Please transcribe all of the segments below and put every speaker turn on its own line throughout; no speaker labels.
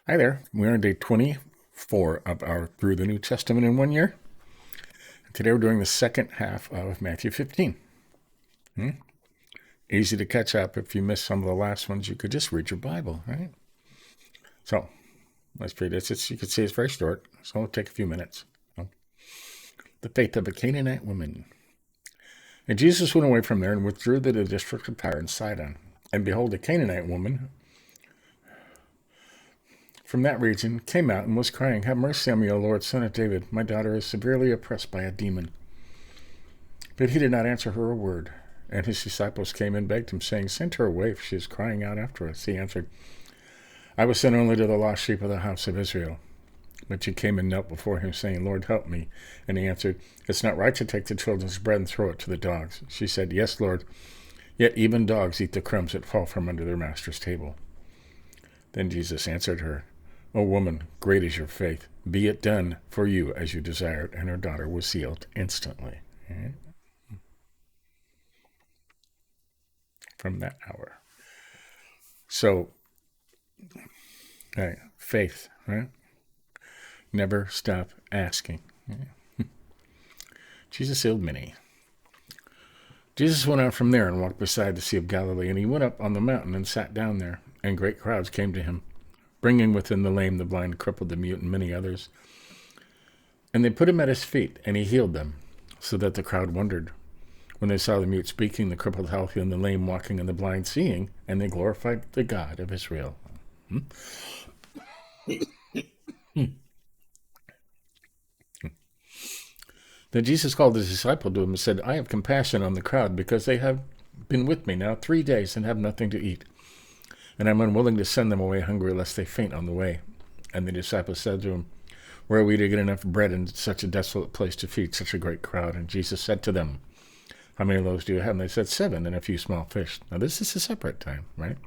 Hi there. We're on day 24 of our Through the New Testament in 1 Year. Today we're doing the second half of Matthew 15. Easy to catch up. If you missed some of the last ones, you could just read your Bible, right? So let's read this. You can see it's very short, so it'll take a few minutes. The faith of a Canaanite woman. And Jesus went away from there and withdrew to the district of Tyre and Sidon. And behold, a Canaanite woman from that region came out and was crying, "Have mercy on me, O Lord, Son of David. My daughter is severely oppressed by a demon." But he did not answer her a word. And his disciples came and begged him, saying, "Send her away, for she is crying out after us." He answered, "I was sent only to the lost sheep of the house of Israel." But she came and knelt before him, saying, "Lord, help me." And he answered, "It's not right to take the children's bread and throw it to the dogs." She said, "Yes, Lord, yet even dogs eat the crumbs that fall from under their master's table." Then Jesus answered her, "O woman, great is your faith. Be it done for you as you desired." And her daughter was healed instantly. From that hour. So, right, faith, right? Never stop asking. Jesus healed many. Jesus went out from there and walked beside the Sea of Galilee, and he went up on the mountain and sat down there, and great crowds came to him, bringing with him the lame, the blind, crippled, the mute, and many others. And they put him at his feet, and he healed them, so that the crowd wondered when they saw the mute speaking, the crippled healthy, and the lame walking, and the blind seeing, and they glorified the God of Israel. Then Jesus called his disciple to him and said, "I have compassion on the crowd, because they have been with me now 3 days and have nothing to eat. And I'm unwilling to send them away hungry, lest they faint on the way." And the disciples said to him, "Where are we to get enough bread in such a desolate place to feed such a great crowd?" And Jesus said to them, "How many loaves do you have?" And they said, 7, and a few small fish. Now this is a separate time, right?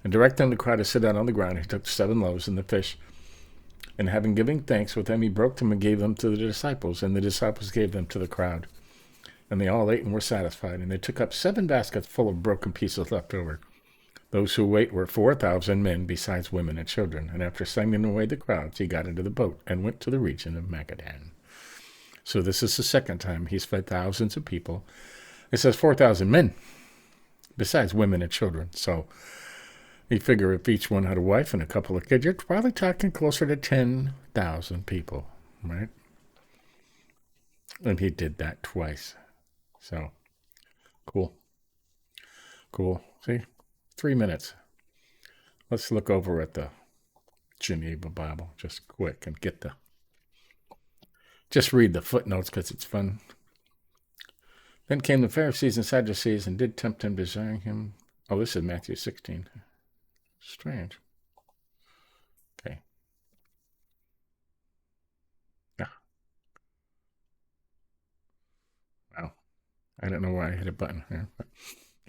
And directing the crowd to sit down on the ground, he took the 7 loaves and the fish, and having given thanks with them, he broke them and gave them to the disciples, and the disciples gave them to the crowd. And they all ate and were satisfied, and they took up 7 baskets full of broken pieces left over. Those who ate were 4,000 men, besides women and children. And after sending away the crowds, he got into the boat and went to the region of Magadan. So this is the second time he's fed thousands of people. It says 4,000 men, besides women and children. So you figure if each one had a wife and a couple of kids, you're probably talking closer to 10,000 people, right? And he did that twice. So cool. See, 3 minutes. Let's look over at the Geneva Bible just quick and just read the footnotes because it's fun. Then came the Pharisees and Sadducees and did tempt him, desiring him. Oh, this is Matthew 16. Strange. Okay. Yeah. Wow. I don't know why I hit a button here. But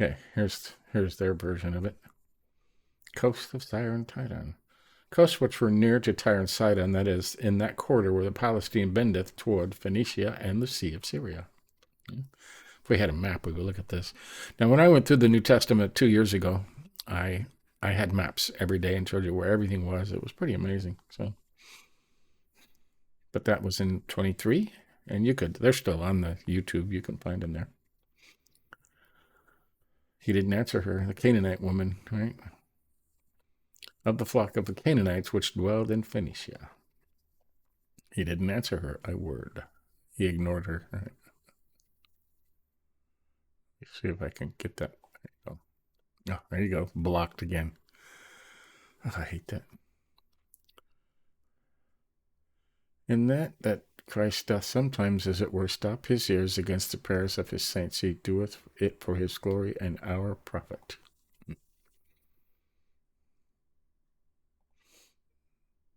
okay, here's their version of it. Coast of Tyre and Sidon. Coasts which were near to Tyre and Sidon, that is, in that quarter where the Palestine bendeth toward Phoenicia and the Sea of Syria. If we had a map, we would look at this. Now, when I went through the New Testament 2 years ago, I had maps every day and showed you where everything was. It was pretty amazing. So, but that was in 23, and they're still on the YouTube. You can find them there. He didn't answer her, the Canaanite woman, right? Of the flock of the Canaanites which dwelled in Phoenicia. He didn't answer her a word. He ignored her. Right? Let's see if I can get that. There you go. Oh, there you go. Blocked again. Oh, I hate that. In that Christ doth sometimes, as it were, stop his ears against the prayers of his saints, he doeth it for his glory and our profit.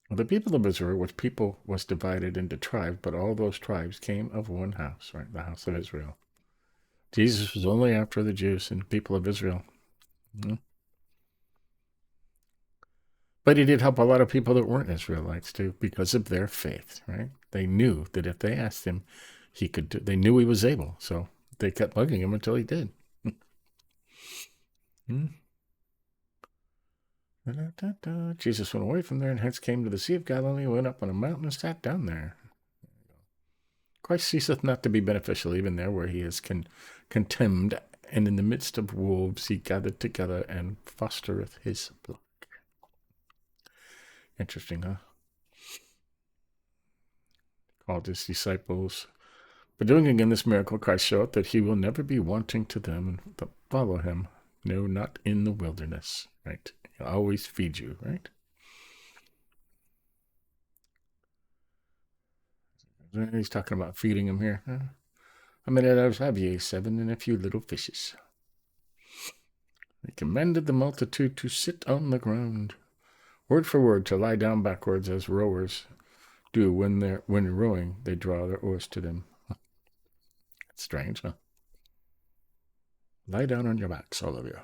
The people of Israel, which people was divided into tribes, but all those tribes came of one house, right? The house of Israel. Jesus was only after the Jews and people of Israel. But he did help a lot of people that weren't Israelites too, because of their faith, right? They knew that if they asked him, he could do. They knew he was able, so they kept bugging him until he did. Jesus went away from there and hence came to the Sea of Galilee, went up on a mountain and sat down there. Christ ceaseth not to be beneficial, even there where he is contemned, and in the midst of wolves he gathered together and fostereth his flock. Interesting, huh? Called his disciples. By doing again this miracle, Christ showeth that he will never be wanting to them that follow him. No, not in the wilderness, right? He'll always feed you, right? He's talking about feeding him here. How many loaves have ye? 7 and a few little fishes. He commanded the multitude to sit on the ground, word for word, to lie down backwards, as rowers do when rowing. They draw their oars to them. That's strange, huh? Lie down on your backs, all of you.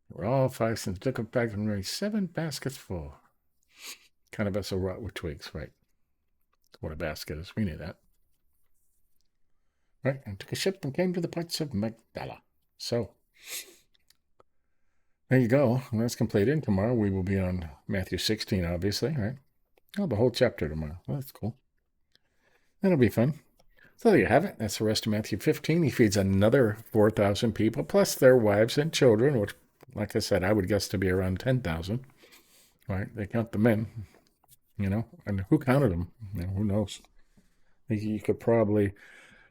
We're all 5 cents. Took a bag and raised 7 baskets full. Kind of vessel wrought with twigs, right? What a basket is. We knew that. Right, and took a ship and came to the parts of Magdala. So, there you go. When that's completed, tomorrow we will be on Matthew 16, obviously, right? Oh, the whole chapter tomorrow. Well, that's cool. That'll be fun. So there you have it. That's the rest of Matthew 15. He feeds another 4,000 people, plus their wives and children, which, like I said, I would guess to be around 10,000. Right? They count the men, and who counted them? Who knows? You could probably,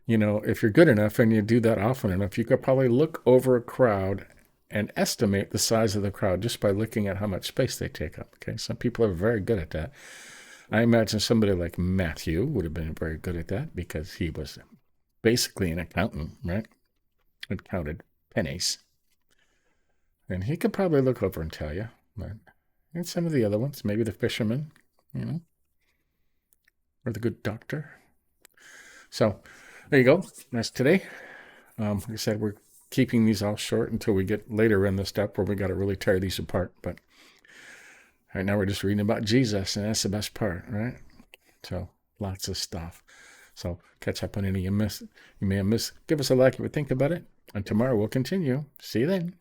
if you're good enough and you do that often enough, you could probably look over a crowd and estimate the size of the crowd just by looking at how much space they take up. Okay, some people are very good at that. I imagine somebody like Matthew would have been very good at that because he was basically an accountant, right? And counted pennies. And he could probably look over and tell you. But, and some of the other ones, maybe the fisherman, or the good doctor. So there you go. That's today. Like I said, we're keeping these all short until we get later in the step where we got to really tear these apart. But right now we're just reading about Jesus, and that's the best part, right? So lots of stuff. So catch up on any you may have missed. Give us a like if you think about it. And tomorrow we'll continue. See you then.